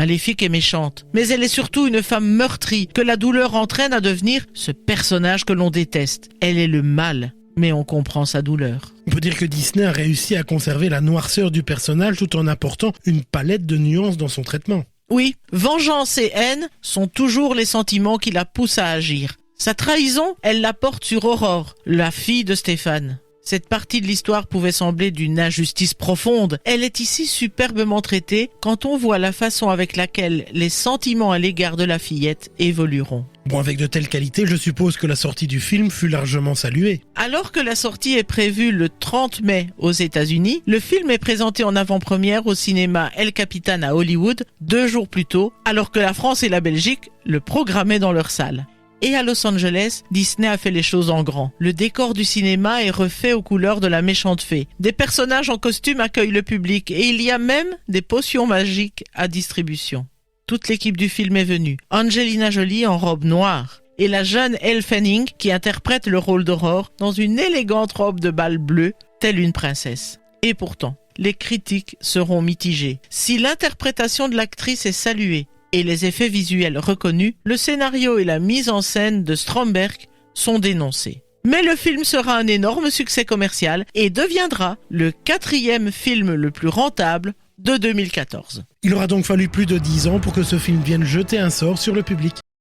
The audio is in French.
maléfique et méchante. Mais elle est surtout une femme meurtrie que la douleur entraîne à devenir ce personnage que l'on déteste. Elle est le mal, mais on comprend sa douleur. On peut dire que Disney a réussi à conserver la noirceur du personnage tout en apportant une palette de nuances dans son traitement. Oui, vengeance et haine sont toujours les sentiments qui la poussent à agir. Sa trahison, elle la porte sur Aurore, la fille de Stéphane. Cette partie de l'histoire pouvait sembler d'une injustice profonde. Elle est ici superbement traitée quand on voit la façon avec laquelle les sentiments à l'égard de la fillette évolueront. Bon, avec de telles qualités, je suppose que la sortie du film fut largement saluée. Alors que la sortie est prévue le 30 mai aux États-Unis, le film est présenté en avant-première au cinéma El Capitan à Hollywood 2 jours plus tôt, alors que la France et la Belgique le programmaient dans leurs salles. Et à Los Angeles, Disney a fait les choses en grand. Le décor du cinéma est refait aux couleurs de la méchante fée. Des personnages en costume accueillent le public et il y a même des potions magiques à distribution. Toute l'équipe du film est venue. Angelina Jolie en robe noire et la jeune Elle Fanning qui interprète le rôle d'Aurore dans une élégante robe de bal bleue, telle une princesse. Et pourtant, les critiques seront mitigées. Si l'interprétation de l'actrice est saluée, et les effets visuels reconnus, le scénario et la mise en scène de Stromberg sont dénoncés. Mais le film sera un énorme succès commercial et deviendra le 4e film le plus rentable de 2014. Il aura donc fallu plus de 10 ans pour que ce film vienne jeter un sort sur le public.